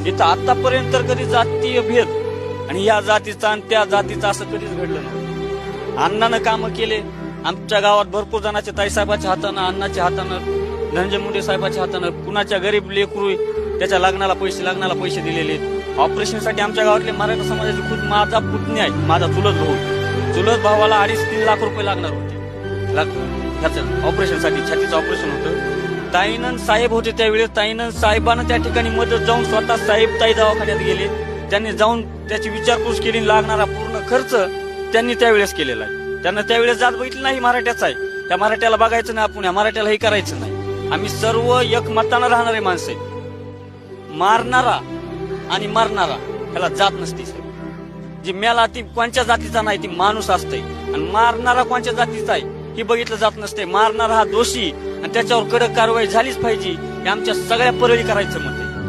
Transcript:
इथं आतापर्यंत कधी जातीय भेद आणि या जातीचा आणि त्या जातीचा असं कधीच घडलं नव्हतं. अण्णानं कामं केले. आमच्या गावात भरपूर जणांच्या ताईसाहेबाच्या हातानं, अण्णाच्या हातानं, धनंजय मुंडे साहेबाच्या हातानं, कुणाच्या गरीब लेकरू त्याच्या लग्नाला पैसे दिलेले. ऑपरेशनसाठी आमच्या गावातले मराठा समाजाचे खूप माझा पुतणी आहे, माझा चुलत भावाला 2.5-3 लाख रुपये लागणार होते ऑपरेशनसाठी. छातीचं ऑपरेशन होतं. ताईनंद साहेब होते त्यावेळेस. ताईनंद साहेबांना त्या ठिकाणी मदत जाऊन स्वतः साहेब ताई दवाखान्यात गेले. त्यांनी जाऊन त्याची विचारपूस केली. लागणारा पूर्ण खर्च त्यांनी त्यावेळेस केलेला आहे. त्यांना त्यावेळेस जात बघितलं नाही मराठ्याचा आहे, त्या मराठ्याला बघायचं नाही, आपण या मराठ्याला हे करायचं नाही. आम्ही सर्व एकमतानं राहणारे माणसं आहे. मारणारा आणि मरणारा ह्याला जात नसती. जी मेला ती कोणत्या जातीचा नाही, ती माणूस असते. आणि मारणारा कोणत्या जातीचा आहे हे बघितलं जात नसते. मारणारा हा दोषी आणि त्याच्यावर कडक कारवाई झालीच पाहिजे हे आमच्या सगळ्या परळी करायचं मत.